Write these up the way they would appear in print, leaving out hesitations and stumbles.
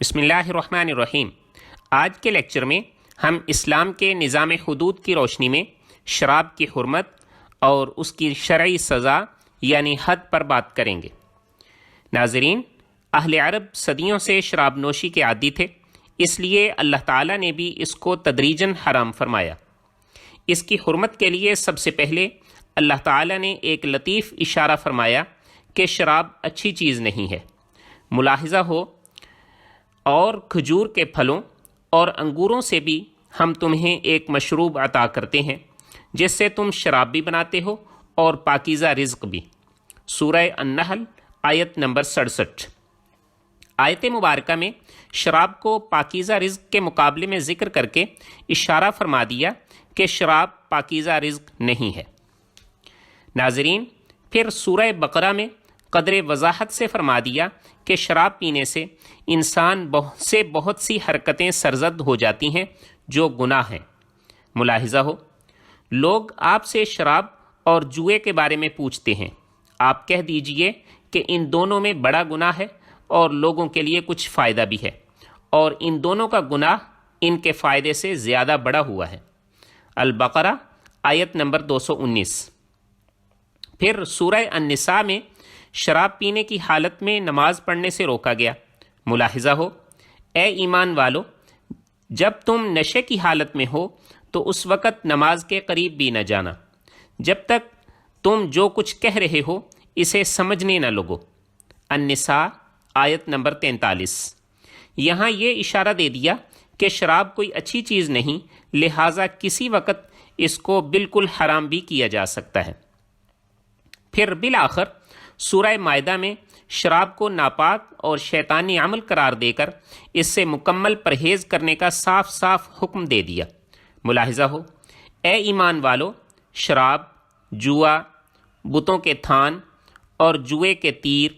بسم اللہ الرحمن الرحیم۔ آج کے لیکچر میں ہم اسلام کے نظام حدود کی روشنی میں شراب کی حرمت اور اس کی شرعی سزا یعنی حد پر بات کریں گے۔ ناظرین، اہل عرب صدیوں سے شراب نوشی کے عادی تھے، اس لیے اللہ تعالیٰ نے بھی اس کو تدریجاً حرام فرمایا۔ اس کی حرمت کے لیے سب سے پہلے اللہ تعالیٰ نے ایک لطیف اشارہ فرمایا کہ شراب اچھی چیز نہیں ہے۔ ملاحظہ ہو، اور کھجور کے پھلوں اور انگوروں سے بھی ہم تمہیں ایک مشروب عطا کرتے ہیں جس سے تم شراب بھی بناتے ہو اور پاکیزہ رزق بھی۔ سورہ النحل آیت نمبر 67۔ آیت مبارکہ میں شراب کو پاکیزہ رزق کے مقابلے میں ذکر کر کے اشارہ فرما دیا کہ شراب پاکیزہ رزق نہیں ہے۔ ناظرین، پھر سورہ بقرہ میں قدر وضاحت سے فرما دیا کہ شراب پینے سے انسان بہت سی حرکتیں سرزد ہو جاتی ہیں جو گناہ ہیں۔ ملاحظہ ہو، لوگ آپ سے شراب اور جوئے کے بارے میں پوچھتے ہیں، آپ کہہ دیجئے کہ ان دونوں میں بڑا گناہ ہے اور لوگوں کے لیے کچھ فائدہ بھی ہے، اور ان دونوں کا گناہ ان کے فائدے سے زیادہ بڑا ہوا ہے۔ البقرہ آیت نمبر 219۔ پھر سورہ النساء میں شراب پینے کی حالت میں نماز پڑھنے سے روکا گیا۔ ملاحظہ ہو، اے ایمان والو، جب تم نشے کی حالت میں ہو تو اس وقت نماز کے قریب بھی نہ جانا جب تک تم جو کچھ کہہ رہے ہو اسے سمجھنے نہ لگو۔ النساء آیت نمبر 43۔ یہاں یہ اشارہ دے دیا کہ شراب کوئی اچھی چیز نہیں، لہٰذا کسی وقت اس کو بالکل حرام بھی کیا جا سکتا ہے۔ پھر بالآخر سورہ مائدہ میں شراب کو ناپاک اور شیطانی عمل قرار دے کر اس سے مکمل پرہیز کرنے کا صاف صاف حکم دے دیا۔ ملاحظہ ہو، اے ایمان والو، شراب، جوا، بتوں کے تھان اور جوئے کے تیر،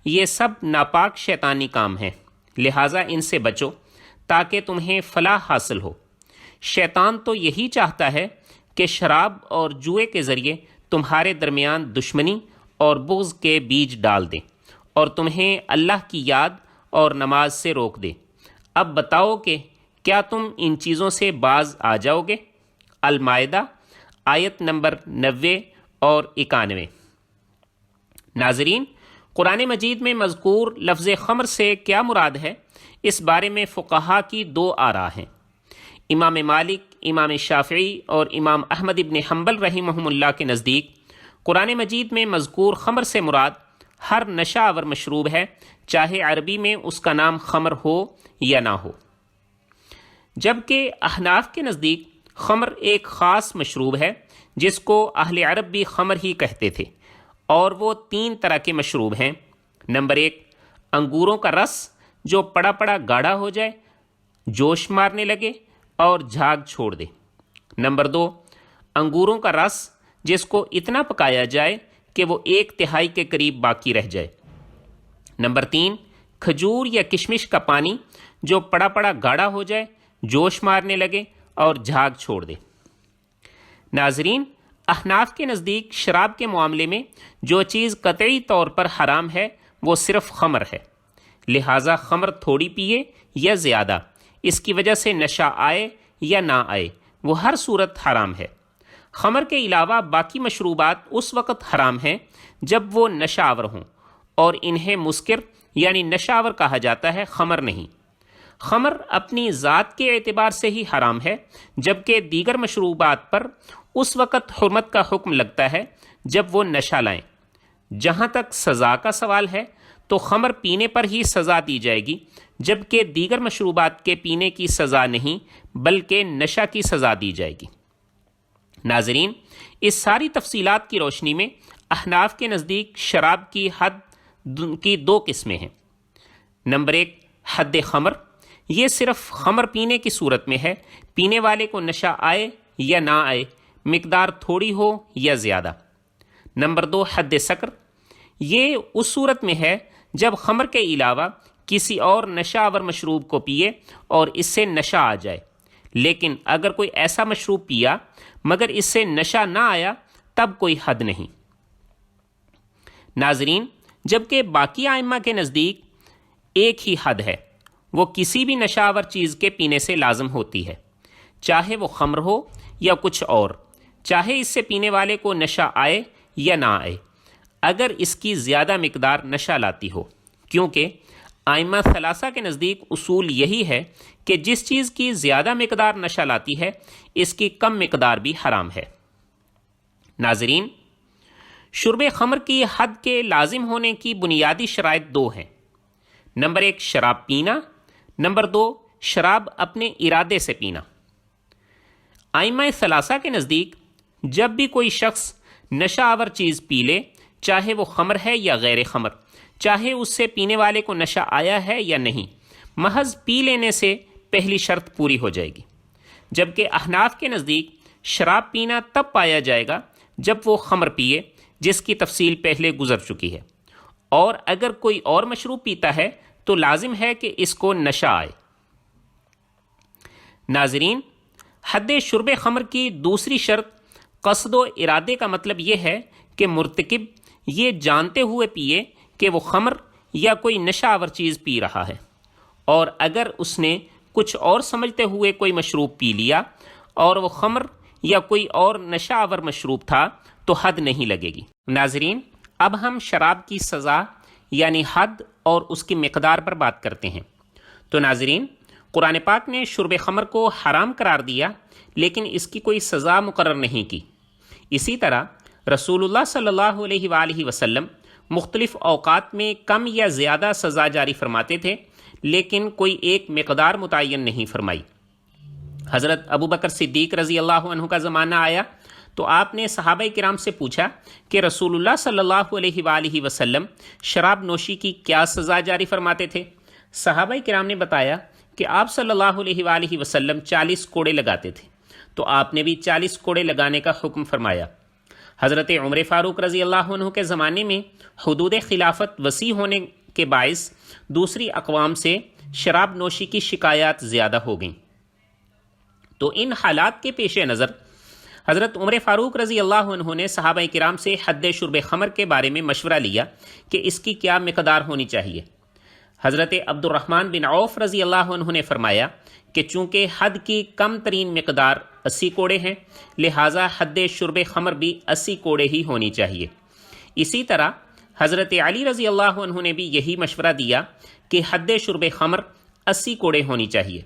یہ سب ناپاک شیطانی کام ہیں، لہٰذا ان سے بچو تاکہ تمہیں فلاح حاصل ہو۔ شیطان تو یہی چاہتا ہے کہ شراب اور جوئے کے ذریعے تمہارے درمیان دشمنی اور بغض کے بیج ڈال دیں اور تمہیں اللہ کی یاد اور نماز سے روک دے۔ اب بتاؤ کہ کیا تم ان چیزوں سے باز آ جاؤ گے؟ المائدہ آیت نمبر 90 اور 91۔ ناظرین، قرآن مجید میں مذکور لفظ خمر سے کیا مراد ہے؟ اس بارے میں فقہا کی دو آراء ہیں۔ امام مالک، امام شافعی اور امام احمد ابن حنبل رحمہم اللہ کے نزدیک قرآن مجید میں مذکور خمر سے مراد ہر نشہ آور مشروب ہے، چاہے عربی میں اس کا نام خمر ہو یا نہ ہو، جبکہ احناف کے نزدیک خمر ایک خاص مشروب ہے جس کو اہل عرب بھی خمر ہی کہتے تھے، اور وہ 3 طرح کے مشروب ہیں۔ نمبر 1، انگوروں کا رس جو پڑا پڑا گاڑھا ہو جائے، جوش مارنے لگے اور جھاگ چھوڑ دے۔ نمبر 2، انگوروں کا رس جس کو اتنا پکایا جائے کہ وہ 1/3 کے قریب باقی رہ جائے۔ نمبر 3، کھجور یا کشمش کا پانی جو پڑا پڑا گاڑھا ہو جائے، جوش مارنے لگے اور جھاگ چھوڑ دے۔ ناظرین، احناف کے نزدیک شراب کے معاملے میں جو چیز قطعی طور پر حرام ہے وہ صرف خمر ہے، لہٰذا خمر تھوڑی پیے یا زیادہ، اس کی وجہ سے نشہ آئے یا نہ آئے، وہ ہر صورت حرام ہے۔ خمر کے علاوہ باقی مشروبات اس وقت حرام ہیں جب وہ نشہ آور ہوں، اور انہیں مسکر یعنی نشہ آور کہا جاتا ہے، خمر نہیں۔ خمر اپنی ذات کے اعتبار سے ہی حرام ہے، جبکہ دیگر مشروبات پر اس وقت حرمت کا حکم لگتا ہے جب وہ نشہ لائیں۔ جہاں تک سزا کا سوال ہے تو خمر پینے پر ہی سزا دی جائے گی، جبکہ دیگر مشروبات کے پینے کی سزا نہیں بلکہ نشہ کی سزا دی جائے گی۔ ناظرین، اس ساری تفصیلات کی روشنی میں احناف کے نزدیک شراب کی حد کی 2 قسمیں ہیں۔ نمبر 1، حد خمر، یہ صرف خمر پینے کی صورت میں ہے، پینے والے کو نشہ آئے یا نہ آئے، مقدار تھوڑی ہو یا زیادہ۔ نمبر 2، حد سکر، یہ اس صورت میں ہے جب خمر کے علاوہ کسی اور نشہ آور مشروب کو پیے اور اس سے نشہ آ جائے، لیکن اگر کوئی ایسا مشروب پیا مگر اس سے نشہ نہ آیا تب کوئی حد نہیں۔ ناظرین، جبکہ باقی ائمہ کے نزدیک ایک ہی حد ہے، وہ کسی بھی نشہ آور چیز کے پینے سے لازم ہوتی ہے، چاہے وہ خمر ہو یا کچھ اور، چاہے اس سے پینے والے کو نشہ آئے یا نہ آئے، اگر اس کی زیادہ مقدار نشہ لاتی ہو، کیونکہ ائمہ ثلاثہ کے نزدیک اصول یہی ہے کہ جس چیز کی زیادہ مقدار نشہ لاتی ہے اس کی کم مقدار بھی حرام ہے۔ ناظرین، شرب خمر کی حد کے لازم ہونے کی بنیادی شرائط دو ہیں۔ نمبر 1 شراب پینا، نمبر 2 شراب اپنے ارادے سے پینا۔ ائمہ ثلاثہ کے نزدیک جب بھی کوئی شخص نشہ آور چیز پی لے، چاہے وہ خمر ہے یا غیر خمر، چاہے اس سے پینے والے کو نشہ آیا ہے یا نہیں، محض پی لینے سے پہلی شرط پوری ہو جائے گی۔ جبکہ احناف کے نزدیک شراب پینا تب پایا جائے گا جب وہ خمر پیے، جس کی تفصیل پہلے گزر چکی ہے، اور اگر کوئی اور مشروب پیتا ہے تو لازم ہے کہ اس کو نشہ آئے۔ ناظرین، حد شرب خمر کی دوسری شرط قصد و ارادے کا مطلب یہ ہے کہ مرتکب یہ جانتے ہوئے پیے کہ وہ خمر یا کوئی نشہ آور چیز پی رہا ہے، اور اگر اس نے کچھ اور سمجھتے ہوئے کوئی مشروب پی لیا اور وہ خمر یا کوئی اور نشہ آور مشروب تھا تو حد نہیں لگے گی۔ ناظرین، اب ہم شراب کی سزا یعنی حد اور اس کی مقدار پر بات کرتے ہیں۔ تو ناظرین، قرآن پاک نے شرب خمر کو حرام قرار دیا، لیکن اس کی کوئی سزا مقرر نہیں کی۔ اسی طرح رسول اللہ صلی اللہ علیہ وآلہ وسلم مختلف اوقات میں کم یا زیادہ سزا جاری فرماتے تھے، لیکن کوئی ایک مقدار متعین نہیں فرمائی۔ حضرت ابو بکر صدیق رضی اللہ عنہ کا زمانہ آیا تو آپ نے صحابہ کرام سے پوچھا کہ رسول اللہ صلی اللہ علیہ وآلہ وسلم شراب نوشی کی کیا سزا جاری فرماتے تھے؟ صحابہ کرام نے بتایا کہ آپ صلی اللہ علیہ وآلہ وسلم 40 کوڑے لگاتے تھے، تو آپ نے بھی 40 کوڑے لگانے کا حکم فرمایا۔ حضرت عمر فاروق رضی اللہ عنہ کے زمانے میں حدود خلافت وسیع ہونے کے باعث دوسری اقوام سے شراب نوشی کی شکایات زیادہ ہو گئیں، تو ان حالات کے پیش نظر حضرت عمر فاروق رضی اللہ عنہ نے صحابہ کرام سے حد شرب خمر کے بارے میں مشورہ لیا کہ اس کی کیا مقدار ہونی چاہیے۔ حضرت عبد الرحمن بن عوف رضی اللہ عنہ نے فرمایا کہ چونکہ حد کی کم ترین مقدار 80 کوڑے ہیں، لہٰذا حد شرب خمر بھی 80 کوڑے ہی ہونی چاہیے۔ اسی طرح حضرت علی رضی اللہ عنہ نے بھی یہی مشورہ دیا کہ حد شرب خمر 80 کوڑے ہونی چاہیے۔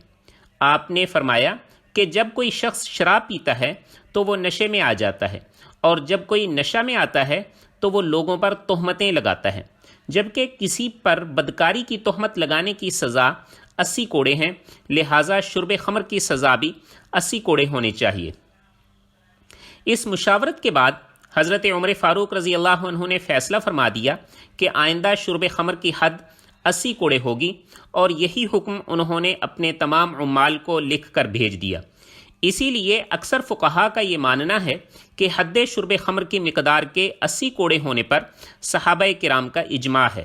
آپ نے فرمایا کہ جب کوئی شخص شراب پیتا ہے تو وہ نشے میں آ جاتا ہے، اور جب کوئی نشہ میں آتا ہے تو وہ لوگوں پر تہمتیں لگاتا ہے، جبکہ کسی پر بدکاری کی تہمت لگانے کی سزا 80 کوڑے ہیں، لہٰذا شرب خمر کی سزا بھی 80 کوڑے ہونے چاہیے۔ اس مشاورت کے بعد حضرت عمر فاروق رضی اللہ عنہ نے فیصلہ فرما دیا کہ آئندہ شرب خمر کی حد 80 کوڑے ہوگی، اور یہی حکم انہوں نے اپنے تمام عمال کو لکھ کر بھیج دیا۔ اسی لیے اکثر فقہا کا یہ ماننا ہے کہ حد شرب خمر کی مقدار کے 80 کوڑے ہونے پر صحابہ کرام کا اجماع ہے۔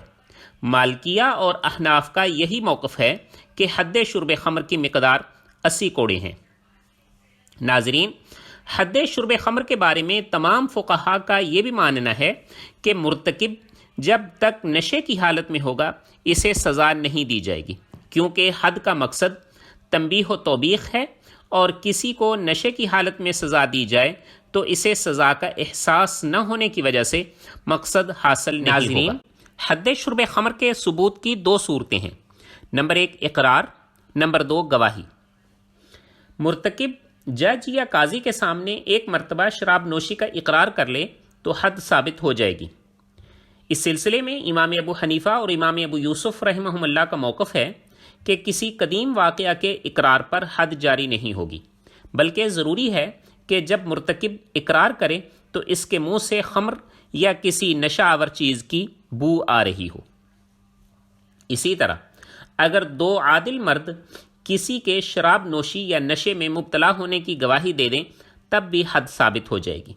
مالکیہ اور احناف کا یہی موقف ہے کہ حد شرب خمر کی مقدار 80 کوڑے ہیں۔ ناظرین، حد شرب خمر کے بارے میں تمام فقہا کا یہ بھی ماننا ہے کہ مرتکب جب تک نشے کی حالت میں ہوگا اسے سزا نہیں دی جائے گی، کیونکہ حد کا مقصد تنبیہ و توبیخ ہے، اور کسی کو نشے کی حالت میں سزا دی جائے تو اسے سزا کا احساس نہ ہونے کی وجہ سے مقصد حاصل نہیں ہوگا۔ حد شرب خمر کے ثبوت کی 2 صورتیں ہیں۔ نمبر 1 اقرار، نمبر 2 گواہی۔ مرتکب جج یا قاضی کے سامنے ایک مرتبہ شراب نوشی کا اقرار کر لے تو حد ثابت ہو جائے گی۔ اس سلسلے میں امام ابو حنیفہ اور امام ابو یوسف رحمہم اللہ کا موقف ہے کہ کسی قدیم واقعہ کے اقرار پر حد جاری نہیں ہوگی، بلکہ ضروری ہے کہ جب مرتکب اقرار کرے تو اس کے منہ سے خمر یا کسی نشہ آور چیز کی بو آ رہی ہو۔ اسی طرح اگر 2 عادل مرد کسی کے شراب نوشی یا نشے میں مبتلا ہونے کی گواہی دے دیں تب بھی حد ثابت ہو جائے گی۔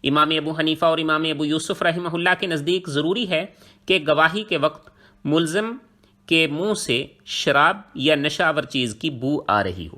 امام ابو حنیفہ اور امام ابو یوسف رحمہ اللہ کے نزدیک ضروری ہے کہ گواہی کے وقت ملزم کے منہ سے شراب یا نشہ آور چیز کی بو آ رہی ہو۔